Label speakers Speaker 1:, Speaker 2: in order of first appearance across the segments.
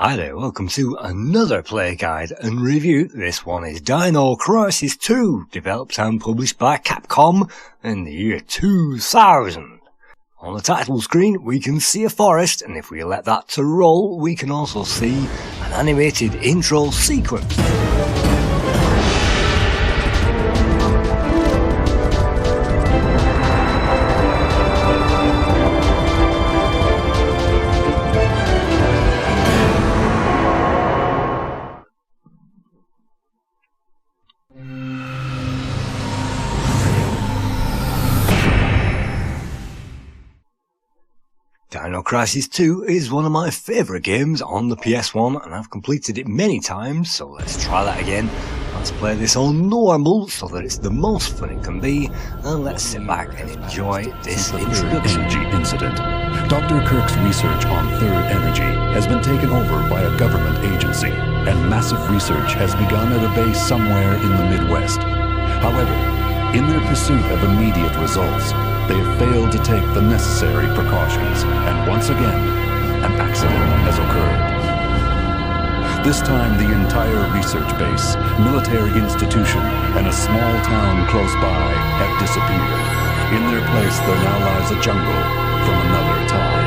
Speaker 1: Hi there, welcome to another Playguide and review. This one is Dino Crisis 2, developed and published by Capcom in the year 2000. On the title screen we can see a forest, and if we let that to roll we can also see an animated intro sequence. Dino Crisis 2 is one of my favourite games on the PS1 and I've completed it many times, so let's try that again. Let's play this on normal so that it's the most fun it can be, and let's sit back and enjoy this introduction.
Speaker 2: Energy incident. Dr. Kirk's research on third energy has been taken over by a government agency, and massive research has begun at a base somewhere in the Midwest. However, in their pursuit of immediate results, they have failed to take the necessary precautions, and once again, an accident has occurred. This time, the entire research base, military institution, and a small town close by have disappeared. In their place, there now lies a jungle from another time.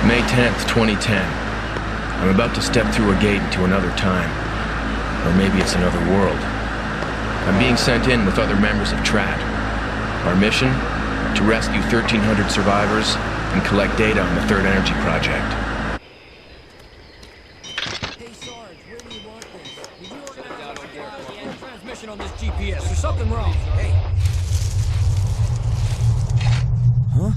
Speaker 3: May 10th, 2010. I'm about to step through a gate into another time. Or maybe it's another world. I'm being sent in with other members of TRAT. Our mission? To rescue 1,300 survivors and collect data on the Third Energy Project.
Speaker 4: Hey Sarge, where do you want this? Did you organize a transmission on this GPS? There's something wrong. Hey. Huh?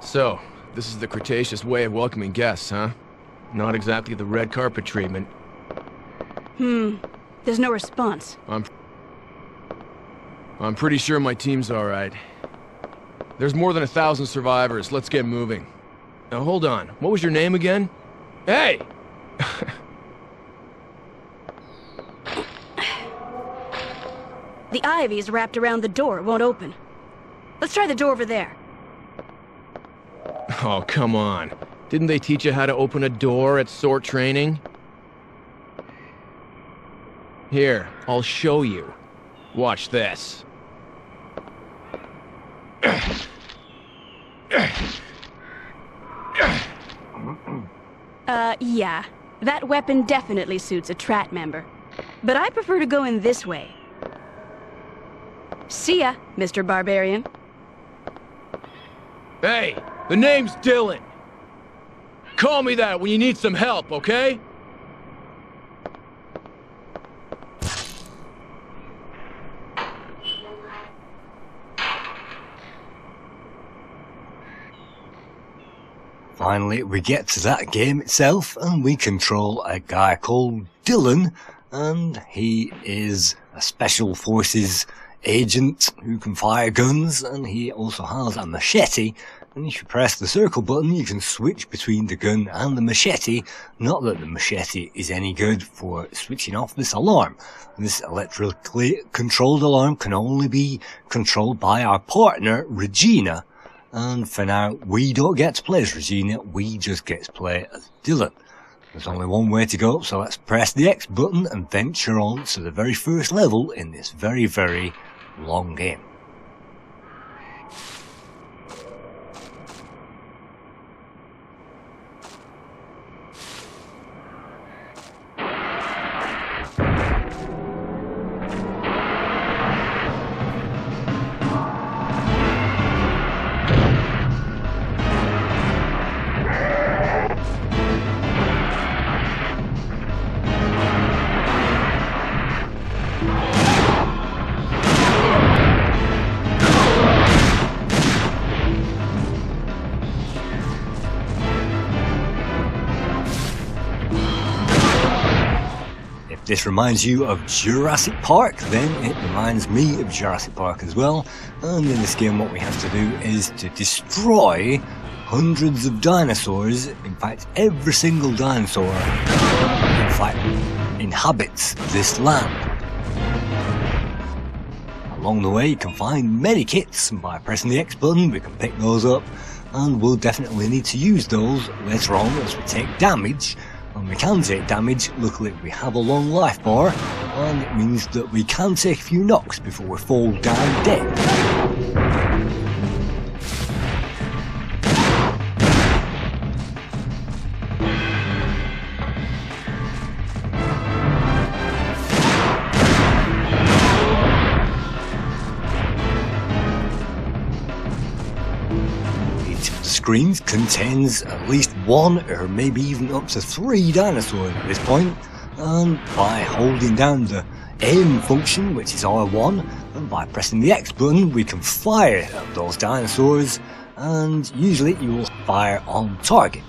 Speaker 3: So, this is the Cretaceous way of welcoming guests, huh? Not exactly the red carpet treatment.
Speaker 5: There's no response.
Speaker 3: I'm pretty sure my team's alright. There's more than 1,000 survivors. Let's get moving. Now hold on. What was your name again? Hey!
Speaker 5: The ivy's wrapped around the door. It won't open. Let's try the door over there.
Speaker 3: Oh, come on. Didn't they teach you how to open a door at SORT training? Here, I'll show you. Watch this.
Speaker 5: Yeah. That weapon definitely suits a Trat member. But I prefer to go in this way. See ya, Mr. Barbarian.
Speaker 3: Hey, the name's Dylan. Call me that when you need some help, okay?
Speaker 1: Finally, we get to that game itself, and we control a guy called Dylan, and he is a Special Forces agent who can fire guns, and he also has a machete, and if you press the circle button you can switch between the gun and the machete. Not that the machete is any good for switching off this alarm. This electrically controlled alarm can only be controlled by our partner, Regina. And for now, we don't get to play as Regina, we just get to play as Dylan. There's only one way to go, so let's press the X button and venture on to the very first level in this very, very long game. This reminds you of Jurassic Park, then it reminds me of Jurassic Park as well. And in this game what we have to do is to destroy hundreds of dinosaurs. In fact, every single dinosaur, in fact, inhabits this land. Along the way you can find medikits, and by pressing the X button we can pick those up, and we'll definitely need to use those later on as we take damage. And we can take damage. Luckily we have a long life bar, and it means that we can take a few knocks before we fall down dead. Screens contains at least one or maybe even up to 3 dinosaurs at this point, and by holding down the aim function, which is R1, and by pressing the X button we can fire at those dinosaurs, and usually you will fire on target.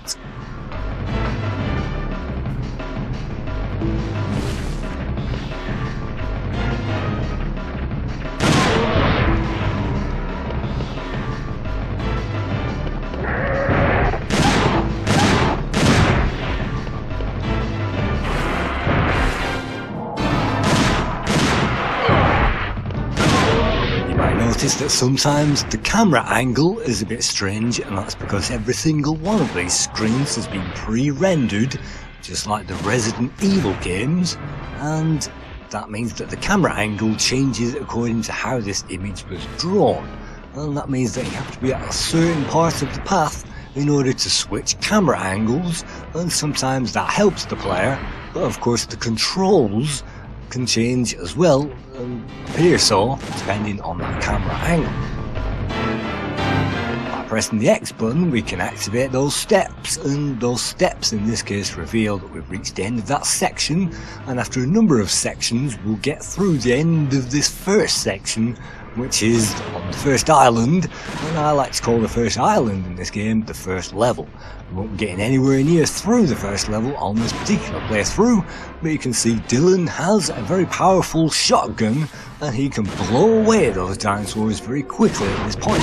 Speaker 1: Notice that sometimes the camera angle is a bit strange, and that's because every single one of these screens has been pre-rendered, just like the Resident Evil games, and that means that the camera angle changes according to how this image was drawn, and that means that you have to be at a certain part of the path in order to switch camera angles, and sometimes that helps the player, but of course the controls can change as well, and appear so, depending on that camera angle. By pressing the X button we can activate those steps, and those steps in this case reveal that we've reached the end of that section, and after a number of sections we'll get through the end of this first section, which is on the first island, and I like to call the first island in this game the first level. We won't be getting anywhere near through the first level on this particular playthrough, but you can see Dylan has a very powerful shotgun, and he can blow away those dinosaurs very quickly at this point.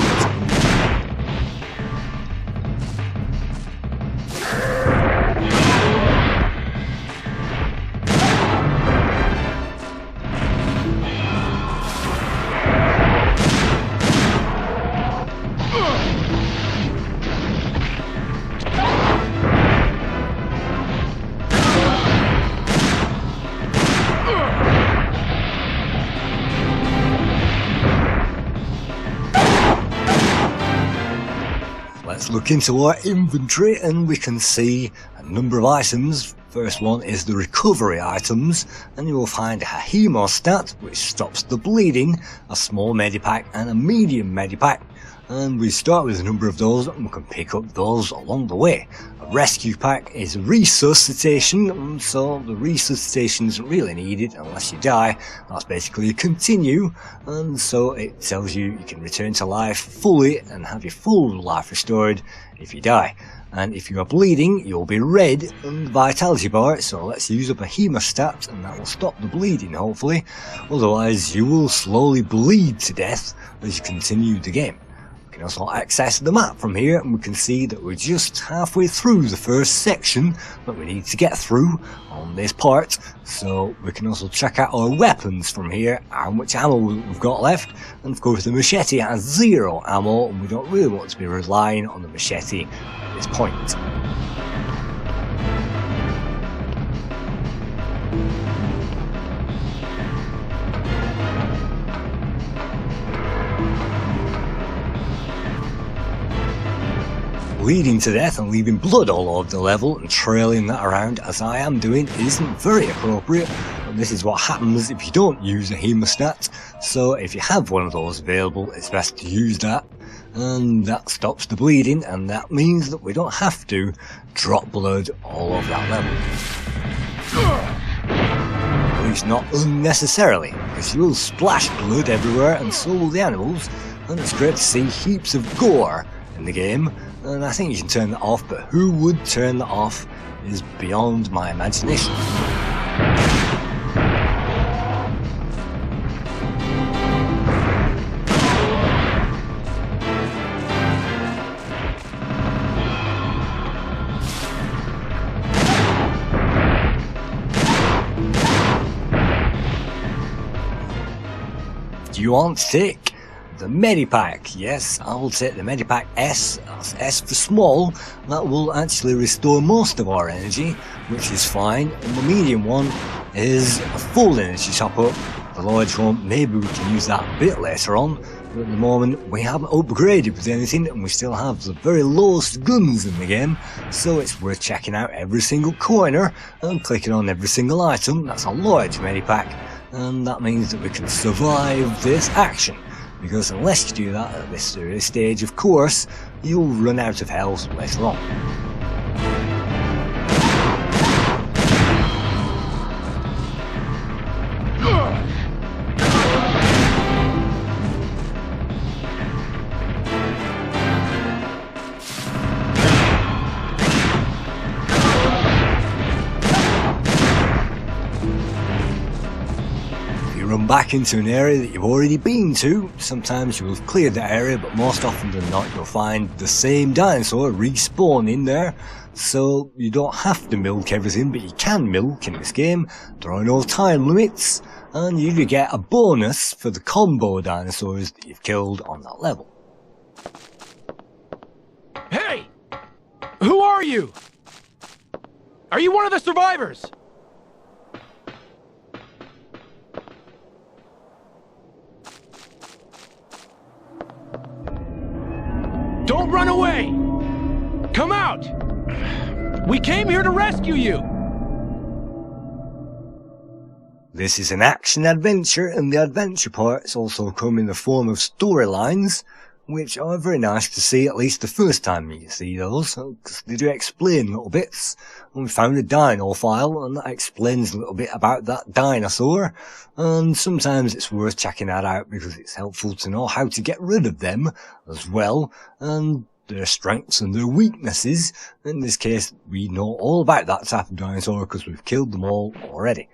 Speaker 1: let's look into our inventory and we can see a number of items. First one is the recovery items, and you will find a hemostat which stops the bleeding, a small medipack and a medium medipack, and we start with a number of those and we can pick up those along the way. A rescue pack is resuscitation, so the resuscitation isn't really needed unless you die. That's basically a continue, and so it tells you you can return to life fully and have your full life restored if you die. And if you are bleeding, you'll be red on the vitality bar, so let's use up a hemostat and that will stop the bleeding hopefully. Otherwise you will slowly bleed to death as you continue the game. We can also access the map from here and we can see that we're just halfway through the first section that we need to get through on this part. So we can also check out our weapons from here, how much ammo we've got left, and of course the machete has 0 ammo and we don't really want to be relying on the machete at this point. Bleeding to death and leaving blood all over the level and trailing that around as I am doing isn't very appropriate, and this is what happens if you don't use a hemostat. So if you have one of those available, it's best to use that, and that stops the bleeding, and that means that we don't have to drop blood all over that level. At least not unnecessarily, because you will splash blood everywhere and so will the animals, and it's great to see heaps of gore in the game. And I think you can turn that off, but who would turn that off is beyond my imagination. Do you want to take the medipack? Yes, I will take the medipack S. That's S for small. That will actually restore most of our energy, which is fine. And the medium one is a full energy top up. The large one, maybe we can use that a bit later on, but at the moment we haven't upgraded with anything and we still have the very lowest guns in the game, so it's worth checking out every single corner and clicking on every single item. That's a large medipack, and that means that we can survive this action. Because unless you do that at this early stage, of course, you'll run out of health later on. Run back into an area that you've already been to. Sometimes you will have cleared that area, but most often than not you'll find the same dinosaur respawn in there. So you don't have to milk everything, but you can milk in this game. There are no time limits, and you do get a bonus for the combo dinosaurs that you've killed on that level.
Speaker 3: Hey! Who are you? Are you one of the survivors? Don't run away! Come out! We came here to rescue you!
Speaker 1: This is an action adventure, and the adventure parts also come in the form of storylines, which are very nice to see at least the first time you see those, because they do explain little bits. And we found a dino file, and that explains a little bit about that dinosaur, and sometimes it's worth checking that out because it's helpful to know how to get rid of them as well, and their strengths and their weaknesses. In this case, we know all about that type of dinosaur because we've killed them all already.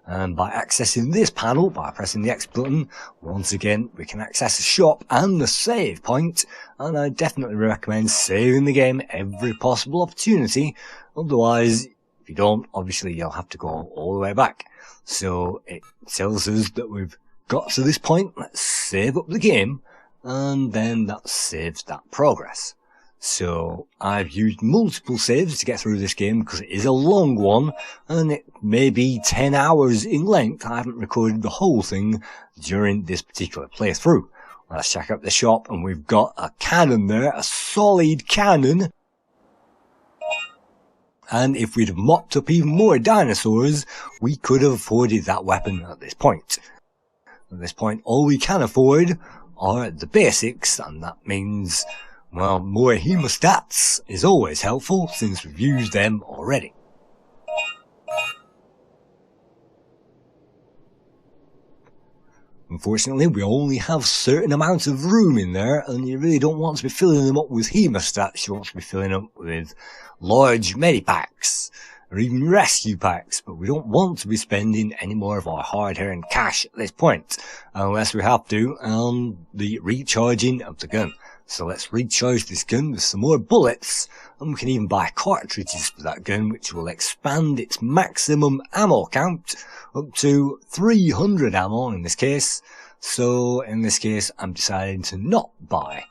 Speaker 1: And by accessing this panel, by pressing the X button, once again we can access a shop and the save point, and I definitely recommend saving the game every possible opportunity. Otherwise, if you don't, obviously you'll have to go all the way back. So it tells us that we've got to this point, let's save up the game, and then that saves that progress. So I've used multiple saves to get through this game because it is a long one and it may be 10 hours in length. I haven't recorded the whole thing during this particular playthrough. Let's check out the shop, and we've got a cannon there, a solid cannon. And if we'd have mopped up even more dinosaurs, we could have afforded that weapon at this point. At this point, all we can afford are the basics, and that means, well, more hemostats is always helpful since we've used them already. Unfortunately, we only have certain amounts of room in there, and you really don't want to be filling them up with hemostats. You want to be filling up with large medipacks, or even rescue packs, but we don't want to be spending any more of our hard-earned cash at this point, unless we have to on the recharging of the gun. So let's recharge this gun with some more bullets, and we can even buy cartridges for that gun, which will expand its maximum ammo count up to 300 ammo in this case. So in this case, I'm deciding to not buy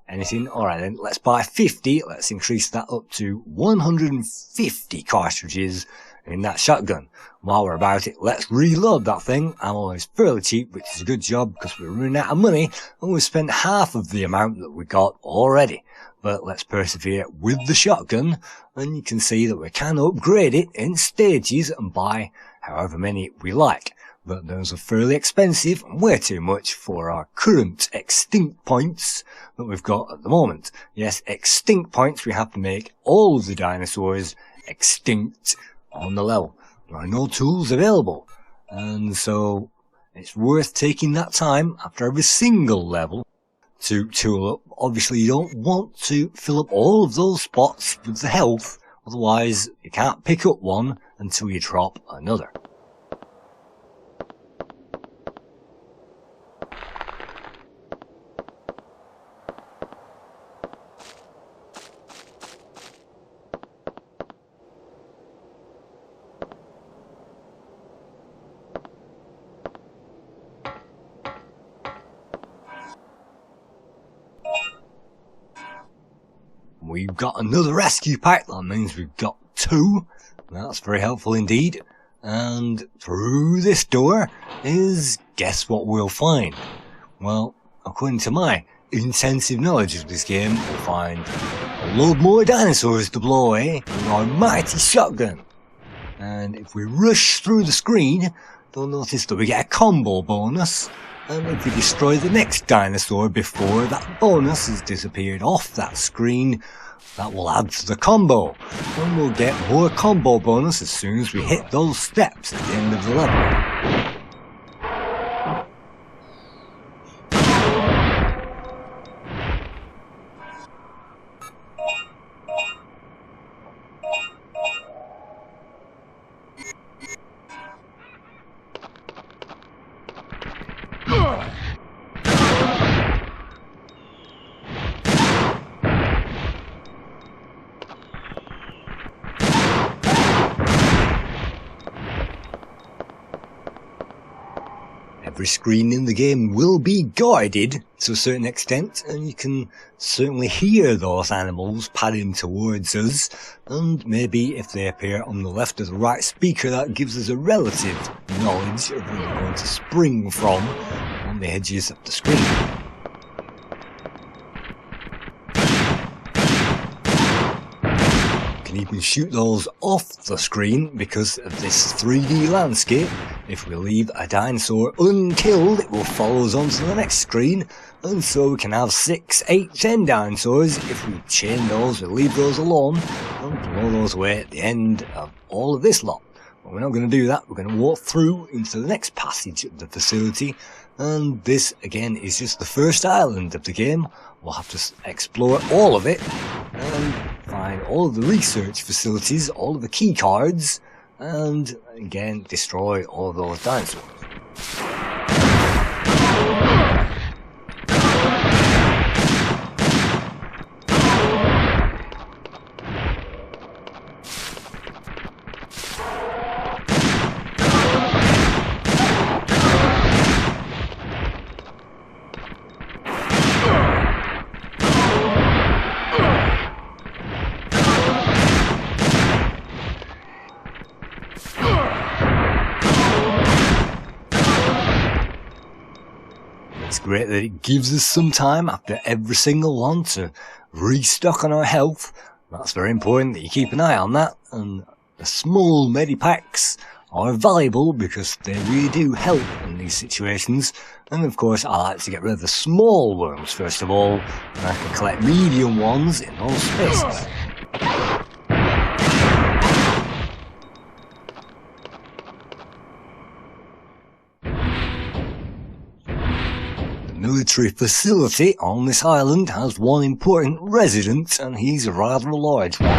Speaker 1: anything. Alright then, let's buy 50. Let's increase that up to 150 cartridges in that shotgun. While we're about it, let's reload that thing. Ammo is fairly cheap, which is a good job because we're running out of money and we've spent half of the amount that we got already. But let's persevere with the shotgun, and you can see that we can upgrade it in stages and buy however many we like. But those are fairly expensive and way too much for our current extinct points that we've got at the moment. Yes, extinct points, we have to make all of the dinosaurs extinct on the level. There are no tools available, and so it's worth taking that time after every single level to tool up. Obviously you don't want to fill up all of those spots with the health, otherwise you can't pick up one until you drop another. We've got another rescue pack, that means we've got 2. That's very helpful indeed. And through this door is, guess what we'll find? Well, according to my intensive knowledge of this game, we'll find a load more dinosaurs to blow away with our mighty shotgun. And if we rush through the screen, you'll notice that we get a combo bonus. And if we destroy the next dinosaur before that bonus has disappeared off that screen, that will add to the combo. And we'll get more combo bonus as soon as we hit those steps at the end of the level. Every screen in the game will be guarded to a certain extent, and you can certainly hear those animals padding towards us, and maybe if they appear on the left or the right speaker, that gives us a relative knowledge of where they're going to spring from on the edges of the screen. You can even shoot those off the screen because of this 3D landscape. If we leave a dinosaur unkilled, it will follow us onto the next screen, and so we can have 6, 8, 10 dinosaurs. If we chain those, we leave those alone and blow those away at the end of all of this lot. But we're not going to do that. We're going to walk through into the next passage of the facility, and this again is just the first island of the game. We'll have to explore all of it and find all of the research facilities, all of the key cards, and again destroy all of those dinosaurs. great that it gives us some time after every single one to restock on our health. That's very important that you keep an eye on that, and the small medipacks are valuable because they really do help in these situations. And of course I like to get rid of the small worms first of all, and I can collect medium ones in those spaces. The military facility on this island has one important resident, and he's a rather large one.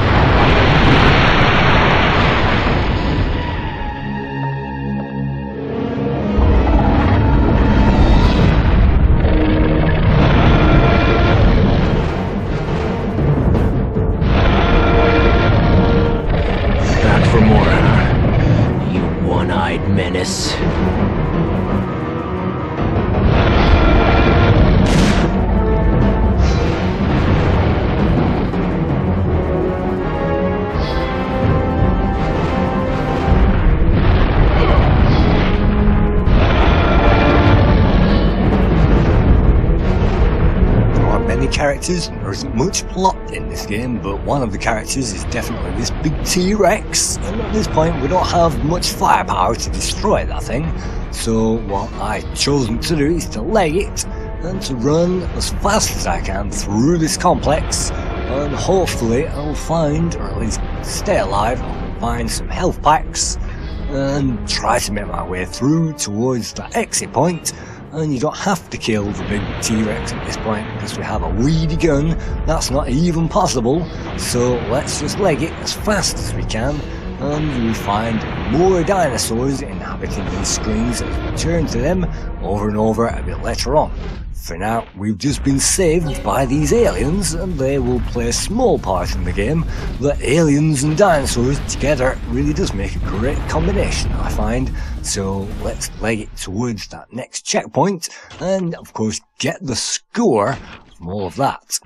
Speaker 3: Back for more, huh? You one-eyed menace.
Speaker 1: Characters, there isn't much plot in this game, but one of the characters is definitely this big T-Rex, and at this point we don't have much firepower to destroy that thing, so what I've chosen to do is to leg it and to run as fast as I can through this complex, and hopefully I'll find, or at least stay alive, I'll find some health packs and try to make my way through towards that exit point. And you don't have to kill the big T-Rex at this point because we have a weedy gun. That's not even possible. So let's just leg it as fast as we can, and you'll find more dinosaurs inhabiting these screens as we turn to them over and over a bit later on. For now, we've just been saved by these aliens, and they will play a small part in the game. But aliens and dinosaurs together really does make a great combination, I find. So let's leg it towards that next checkpoint, and of course get the score from all of that.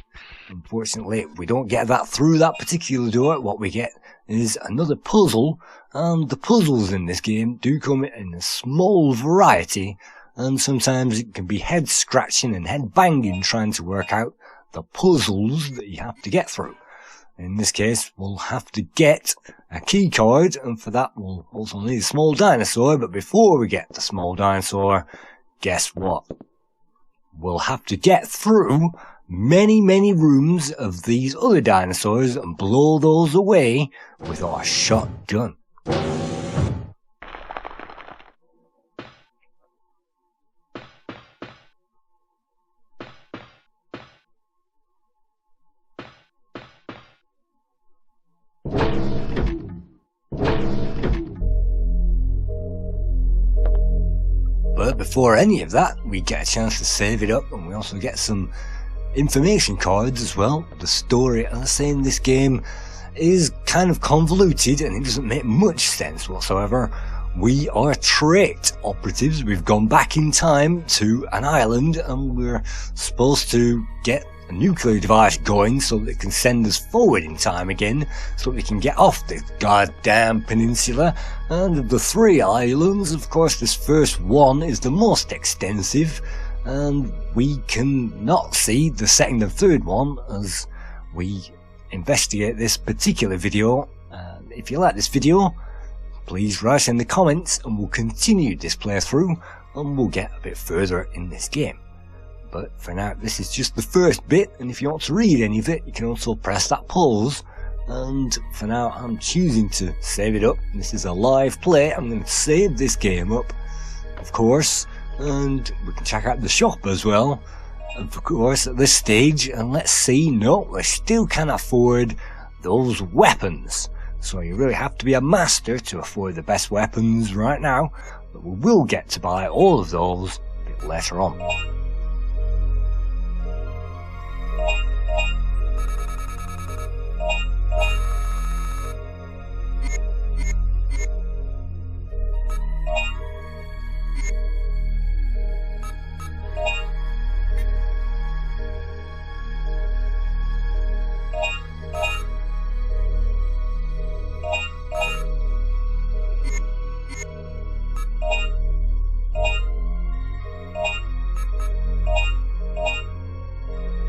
Speaker 1: Unfortunately, we don't get that through that particular door. What we get is another puzzle, and the puzzles in this game do come in a small variety, and sometimes it can be head scratching and head banging trying to work out the puzzles that you have to get through. In this case, we'll have to get a key card, and for that we'll also need a small dinosaur, but before we get the small dinosaur, guess what? We'll have to get through many rooms of these other dinosaurs and blow those away with our shotgun. But before any of that, we get a chance to save it up, and we also get some information cards as well. The story, as I say, in this game is kind of convoluted and it doesn't make much sense whatsoever. We are trait operatives. We've gone back in time to an island, and we're supposed to get a nuclear device going so that it can send us forward in time again, so we can get off this goddamn peninsula. And of the three islands, of course, this first one is the most extensive, and we can not see the second and third one as we investigate this particular video. If you like this video, please write in the comments and we'll continue this playthrough and we'll get a bit further in this game. But for now, this is just the first bit, and if you want to read any of it, you can also press that pause. And for now, I'm choosing to save it up. This is a live play. I'm going to save this game up, of course, and we can check out the shop as well, of course, at this stage. And let's see, no, we still can't afford those weapons. So you really have to be a master to afford the best weapons right now, but we will get to buy all of those a bit later on.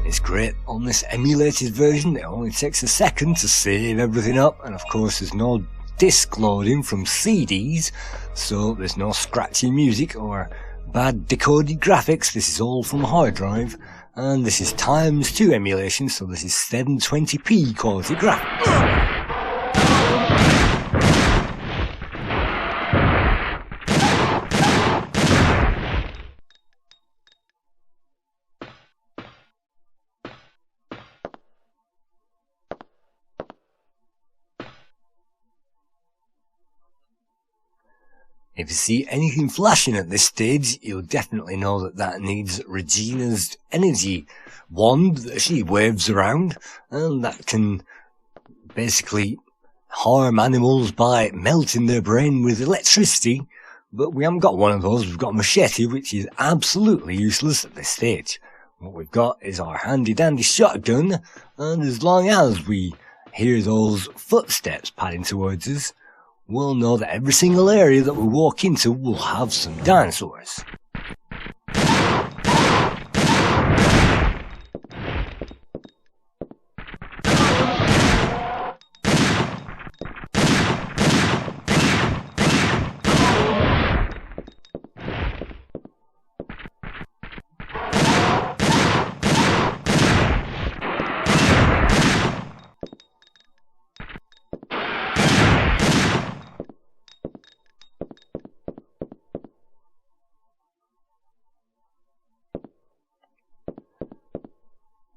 Speaker 1: It's great on this emulated version. It only takes a second to save everything up, and of course there's no disc loading from CDs, so there's no scratchy music or bad decoded graphics. This is all from a hard drive, and this is ×2 emulation, so this is 720p quality graphics. If you see anything flashing at this stage, you'll definitely know that that needs Regina's energy wand that she waves around, and that can basically harm animals by melting their brain with electricity. But we haven't got one of those. We've got a machete, which is absolutely useless at this stage. What we've got is our handy dandy shotgun, and as long as we hear those footsteps padding towards us, we'll know that every single area that we walk into will have some dinosaurs.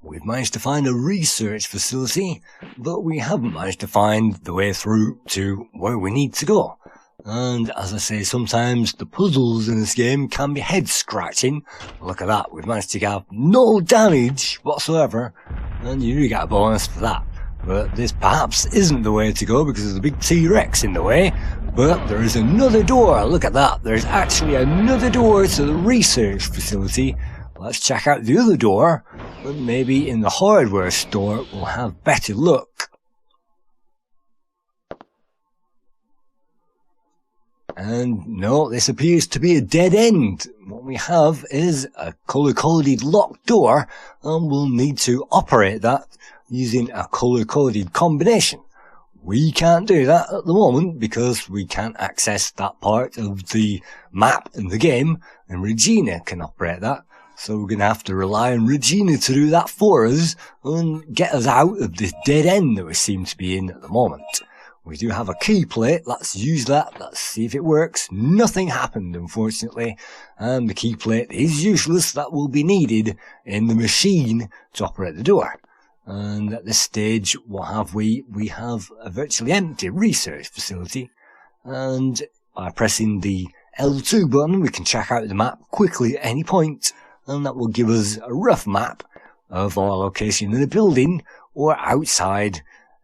Speaker 1: We've managed to find a research facility, but we haven't managed to find the way through to where we need to go. And as I say, sometimes the puzzles in this game can be head scratching. Look at that, we've managed to have no damage whatsoever, and you do get a bonus for that. But this perhaps isn't the way to go because there's a big T-Rex in the way. But there is another door, look at that, there's actually another door to the research facility. Let's check out the other door, and maybe in the hardware store we'll have better luck. And no, this appears to be a dead end. What we have is a colour-coded locked door, and we'll need to operate that using a colour-coded combination. We can't do that at the moment because we can't access that part of the map in the game, and Regina can operate that. So we're going to have to rely on Regina to do that for us and get us out of this dead end that we seem to be in at the moment. We do have a key plate. Let's use that. Let's see if it works. Nothing happened, unfortunately. And the key plate is useless. That will be needed in the machine to operate the door. And at this stage, what have we? We have a virtually empty research facility. And by pressing the L2 button, we can check out the map quickly at any point. And that will give us a rough map of our location in the building or outside,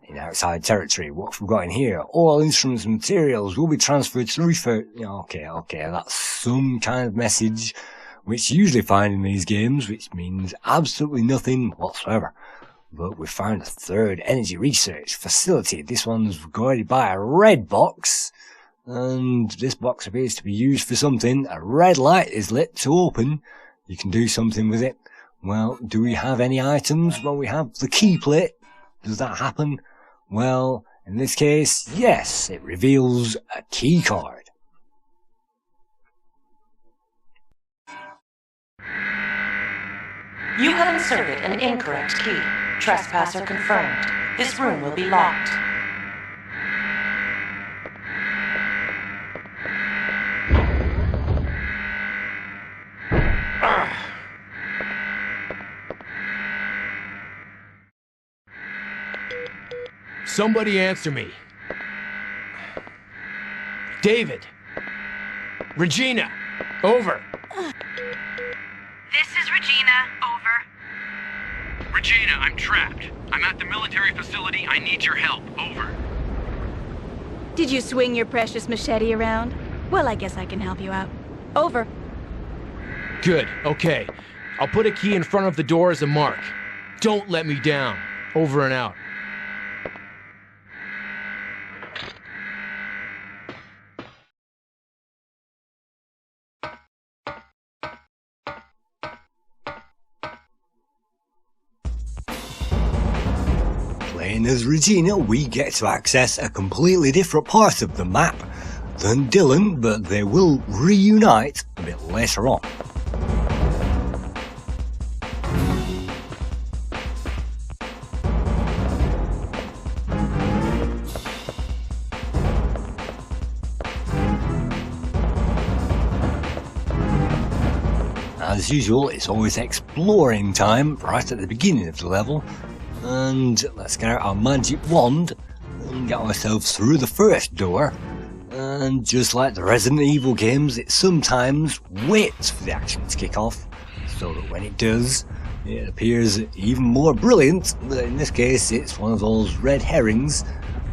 Speaker 1: in outside territory. What have we got in here? All instruments and materials will be transferred to the research. Okay, that's some kind of message which you usually find in these games, which means absolutely nothing whatsoever. But we found a third energy research facility. This one's guarded by a red box, and this box appears to be used for something. A red light is lit to open. You can do something with it. Well, do we have any items? Well, we have the key plate. Does that happen? Well, in this case, yes, it reveals a key card.
Speaker 6: You have inserted an incorrect key. Trespasser confirmed. This room will be locked.
Speaker 3: Somebody answer me. David. Regina. Over.
Speaker 7: This is Regina. Over.
Speaker 8: Regina, I'm trapped. I'm at the military facility. I need your help. Over.
Speaker 5: Did you swing your precious machete around? Well, I guess I can help you out. Over.
Speaker 3: Good. Okay. I'll put a key in front of the door as a mark. Don't let me down. Over and out.
Speaker 1: playing as Regina, we get to access a completely different part of the map than Dylan, but they will reunite a bit later on. As usual, it's always exploring time right at the beginning of the level, and let's get out our magic wand and get ourselves through the first door. And just like the Resident Evil games, it sometimes waits for the action to kick off, so that when it does, it appears even more brilliant. But in this case, it's one of those red herrings.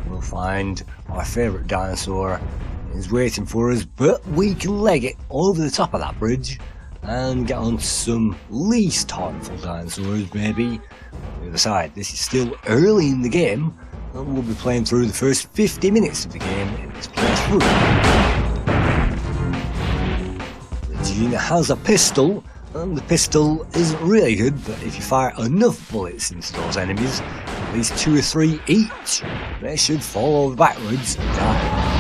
Speaker 1: We'll find our favourite dinosaur is waiting for us, but we can leg it over the top of that bridge and get on to some least harmful dinosaurs, maybe on the other side. This is still early in the game, and we'll be playing through the first 50 minutes of the game in this playthrough. Regina has a pistol, and the pistol isn't really good, but if you fire enough bullets into those enemies, at least 2 or 3 each, they should fall over backwards and die.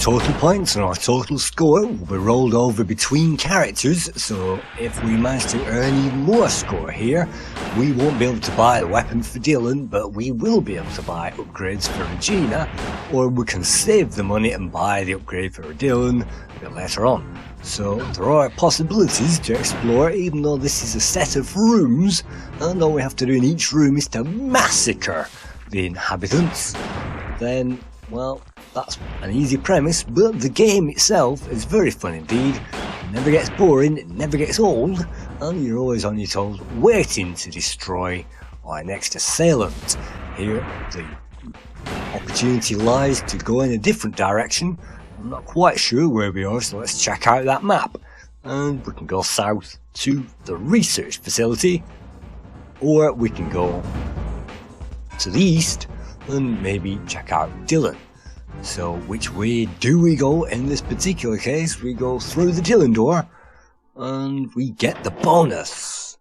Speaker 1: Total points and our total score will be rolled over between characters, so if we manage to earn even more score here, we won't be able to buy the weapon for Dylan, but we will be able to buy upgrades for Regina, or we can save the money and buy the upgrade for Dylan a bit later on. So there are possibilities to explore, even though this is a set of rooms, and all we have to do in each room is to massacre the inhabitants. Then, well, that's an easy premise, but the game itself is very fun indeed. It never gets boring, it never gets old, and you're always on your toes waiting to destroy our next assailant. Here, the opportunity lies to go in a different direction. I'm not quite sure where we are, so let's check out that map. And we can go south to the research facility, or we can go to the east and maybe check out Dylan. So which way do we go in this particular case? We go through the Dylan door and we get the bonus.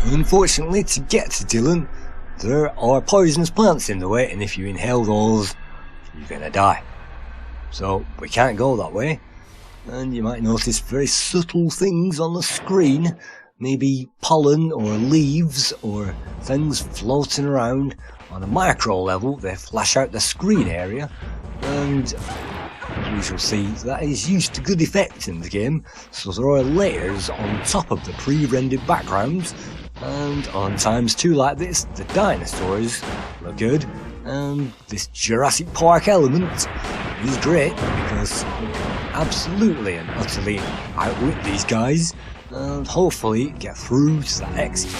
Speaker 1: Unfortunately, to get to Dylan, there are poisonous plants in the way, and if you inhale those, you're gonna die. So we can't go that way, and you might notice very subtle things on the screen, maybe pollen or leaves or things floating around. On a micro level, they flash out the screen area, and as we shall see, that is used to good effect in the game. So there are layers on top of the pre-rendered backgrounds, and on times 2 like this, the dinosaurs look good, and this Jurassic Park element is great because absolutely and utterly outwit these guys, and hopefully get through to that exit.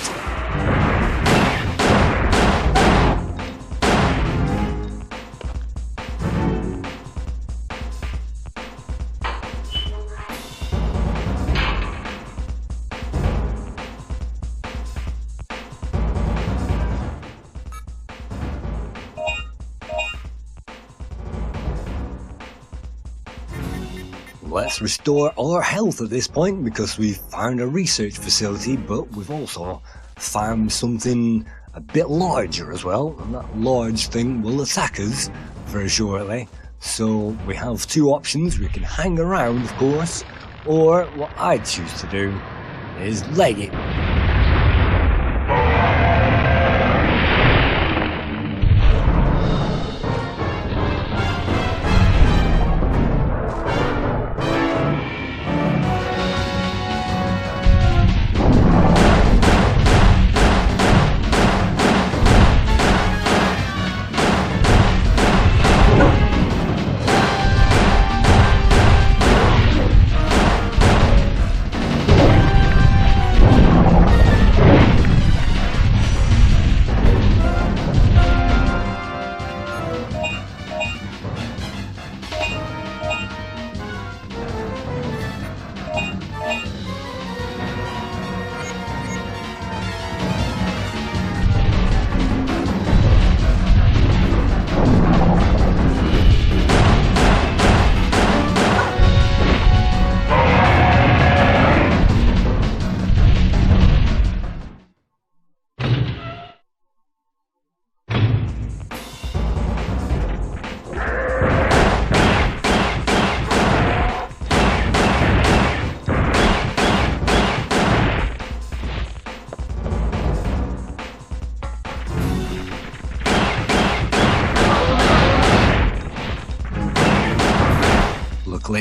Speaker 1: Let's restore our health at this point because we've found a research facility, but we've also found something a bit larger as well, and that large thing will attack us very shortly. So we have 2 options. We can hang around, of course, or what I choose to do is leg it.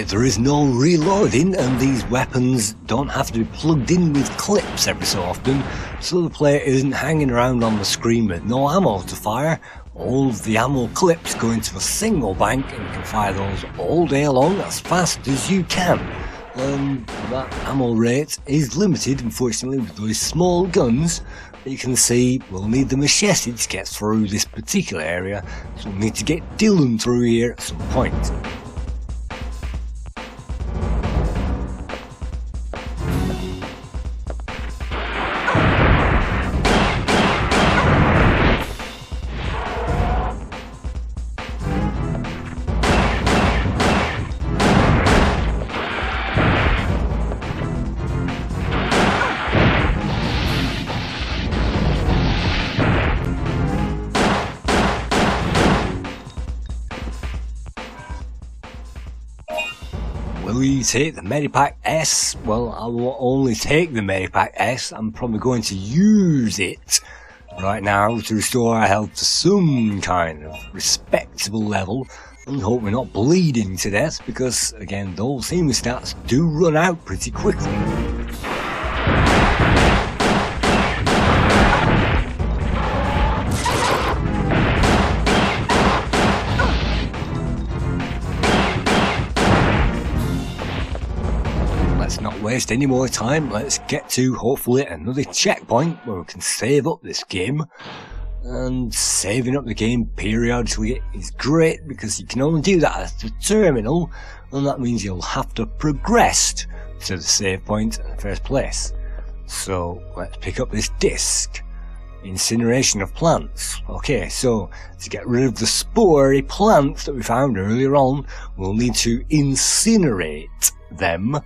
Speaker 1: Unfortunately, there is no reloading, and these weapons don't have to be plugged in with clips every so often, so the player isn't hanging around on the screen with no ammo to fire. All of the ammo clips go into a single bank, and you can fire those all day long as fast as you can. That ammo rate is limited, unfortunately, with those small guns. You can see we'll need the machete to get through this particular area, so we'll need to get Dylan through here at some point. Will you take the Medipack S? Well, I will only take the Medipack S. I'm probably going to use it right now to restore our health to some kind of respectable level and hope we're not bleeding to death, because again, those hemostats do run out pretty quickly. Not waste any more time. Let's get to hopefully another checkpoint where we can save up this game. And saving up the game periodically is great because you can only do that at the terminal, and that means you'll have to progress to the save point in the first place. So let's pick up this disc. Incineration of plants. Okay, so to get rid of the spory plants that we found earlier on, we'll need to incinerate them.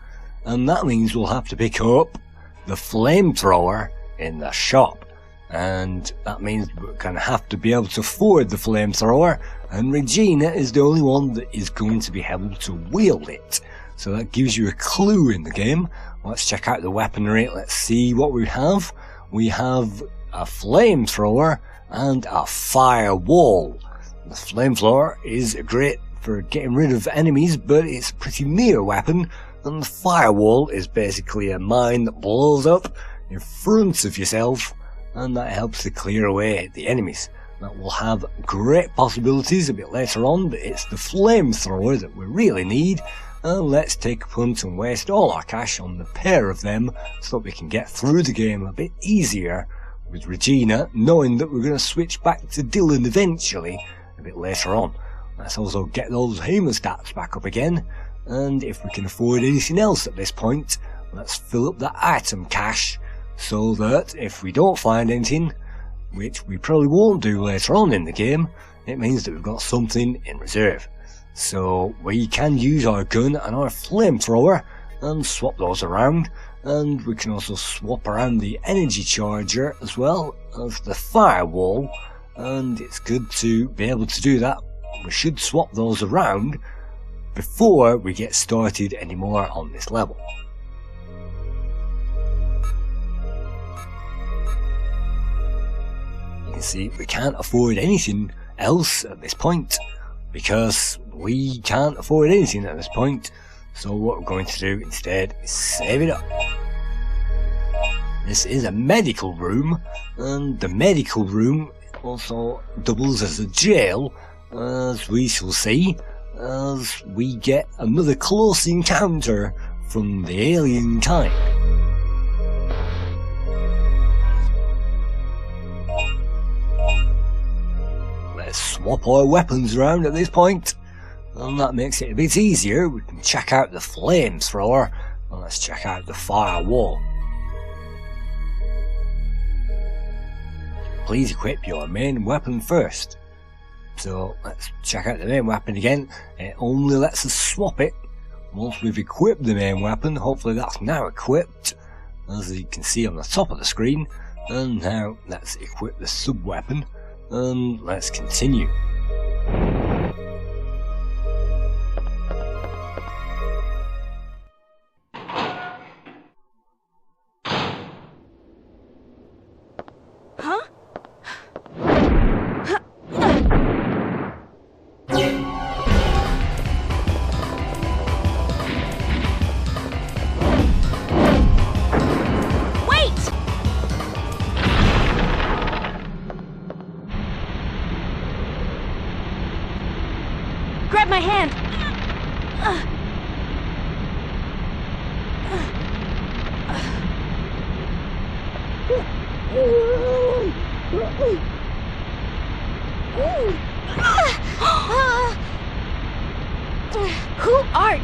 Speaker 1: And that means we'll have to pick up the flamethrower in the shop. And that means we're going to have to be able to afford the flamethrower, and Regina is the only one that is going to be able to wield it. So that gives you a clue in the game. Let's check out the weaponry. Let's see what we have. We have a flamethrower and a firewall. The flamethrower is great for getting rid of enemies, but it's a pretty near weapon. And the firewall is basically a mine that blows up in front of yourself, and that helps to clear away the enemies. That will have great possibilities a bit later on, but it's the flamethrower that we really need. And let's take a punt and waste all our cash on the pair of them so that we can get through the game a bit easier with Regina, knowing that we're going to switch back to Dylan eventually a bit later on. Let's also get those hemostats back up again. And if we can afford anything else at this point, let's fill up that item cache so that if we don't find anything, which we probably won't do later on in the game, it means that we've got something in reserve. So we can use our gun and our flamethrower and swap those around, and we can also swap around the energy charger as well as the firewall, and it's good to be able to do that. We should swap those around before we get started anymore on this level. You can see we can't afford anything else at this point, because we can't afford anything at this point. So what we're going to do instead is save it up. This is a medical room, and the medical room also doubles as a jail, as we shall see, as we get another close encounter from the alien kind. Let's swap our weapons around at this point, and that makes it a bit easier. We can check out the flamethrower, and let's check out the firewall. Please equip your main weapon first. So let's check out the main weapon again. It only lets us swap it once we've equipped the main weapon. Hopefully that's now equipped, as you can see on the top of the screen. And now let's equip the sub-weapon, and let's continue.
Speaker 5: Who are...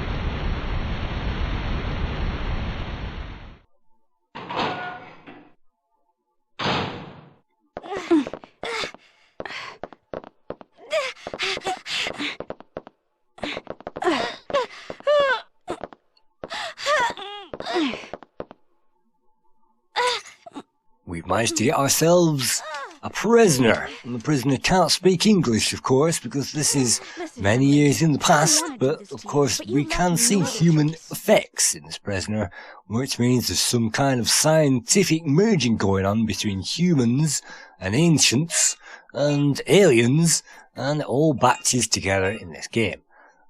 Speaker 1: We've managed to get ourselves a prisoner. And the prisoner can't speak English, of course, because this is many years in the past, but of course we can see human effects in this prisoner, which means there's some kind of scientific merging going on between humans and ancients and aliens, and it all batches together in this game.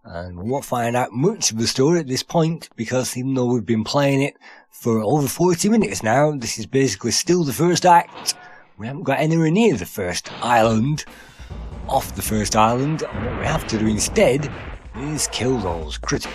Speaker 1: And we won't find out much of the story at this point, because even though we've been playing it for over 40 minutes now, this is basically still the first act. We haven't got anywhere near the first island, off the first island, and what we have to do instead is kill those critters.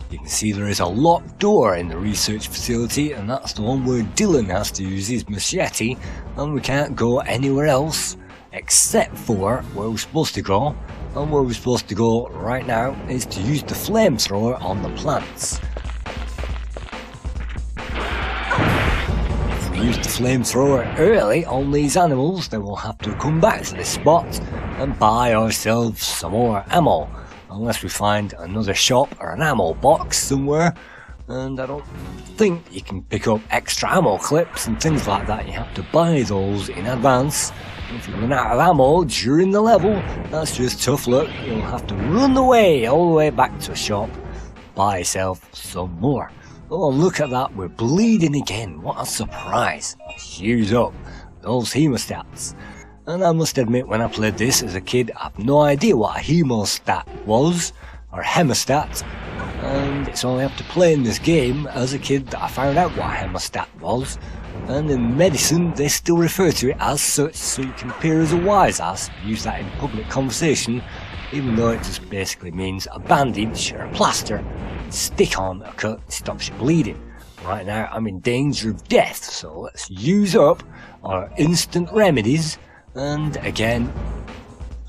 Speaker 1: You can see there is a locked door in the research facility, and that's the one where Dylan has to use his machete, and we can't go anywhere else except for where we're supposed to go, and where we're supposed to go right now is to use the flamethrower on the plants. If we use the flamethrower early on these animals, then we'll have to come back to this spot and buy ourselves some more ammo. Unless we find another shop or an ammo box somewhere, and I don't think you can pick up extra ammo clips and things like that. You have to buy those in advance. If you run out of ammo during the level, that's just tough luck. You'll have to run away all the way back to a shop, buy yourself some more. Oh, look at that, we're bleeding again. What a surprise. Use up those hemostats. And I must admit, when I played this as a kid, I have no idea what a hemostat was, or hemostat, and it's only after playing this game as a kid that I found out what a hemostat was. And in medicine, they still refer to it as such, so you can appear as a wise ass, use that in public conversation, even though it just basically means a bandage or a plaster, stick on a cut, stops you bleeding. Right now, I'm in danger of death, so let's use up our instant remedies. And again,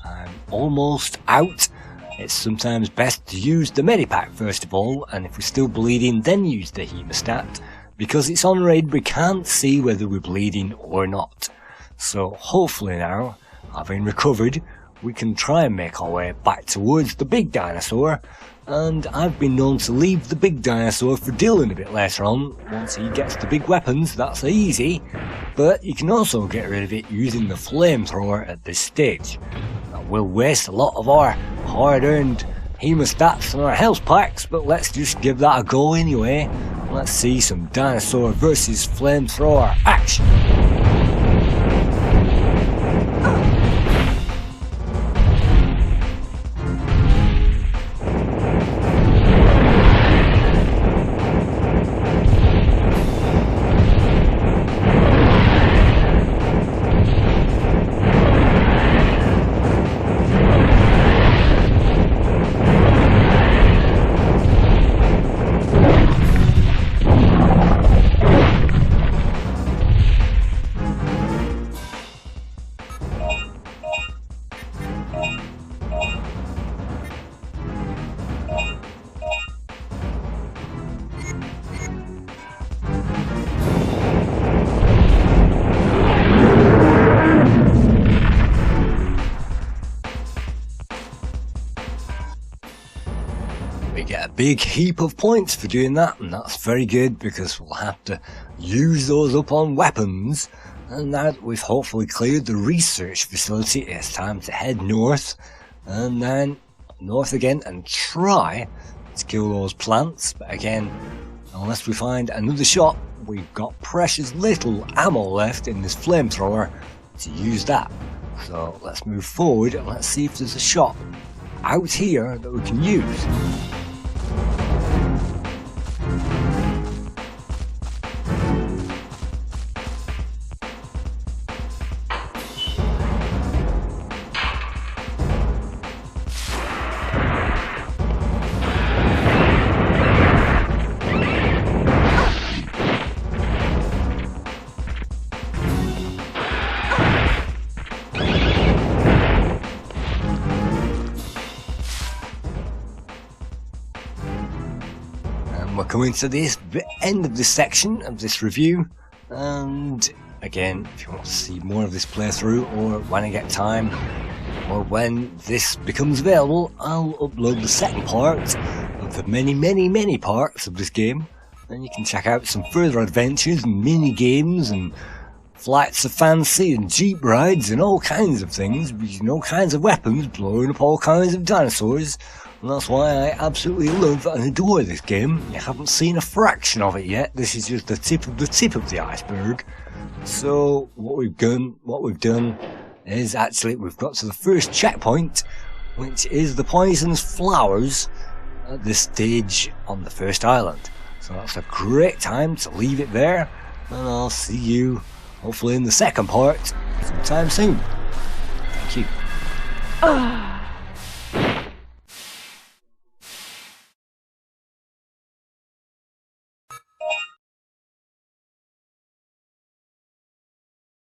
Speaker 1: I'm almost out. It's sometimes best to use the medipack first of all, and if we're still bleeding, then use the hemostat. Because it's on raid, we can't see whether we're bleeding or not. So hopefully now, having recovered, we can try and make our way back towards the big dinosaur. And I've been known to leave the big dinosaur for Dylan a bit later on. Once he gets the big weapons, that's easy. But you can also get rid of it using the flamethrower at this stage. That will waste a lot of our hard-earned hemostats and our health packs, but let's just give that a go anyway. Let's see some dinosaur versus flamethrower action. We get a big heap of points for doing that, and that's very good because we'll have to use those up on weapons. And now that we've hopefully cleared the research facility, it's time to head north, and then north again and try to kill those plants. But again, unless we find another shop, we've got precious little ammo left in this flamethrower to use that. So let's move forward and let's see if there's a shop out here that we can use. And we're coming to the end of this section of this review, and again, if you want to see more of this playthrough, or when I get time, or when this becomes available, I'll upload the second part of the many parts of this game, and you can check out some further adventures and mini games and flights of fancy and jeep rides and all kinds of things, using all kinds of weapons, blowing up all kinds of dinosaurs. And that's why I absolutely love and adore this game. You haven't seen a fraction of it yet. This is just the tip of the iceberg. So what we've done is actually we've got to the first checkpoint, which is the poisonous flowers at this stage on the first island. So that's a great time to leave it there, and I'll see you hopefully in the second part sometime soon. Thank you.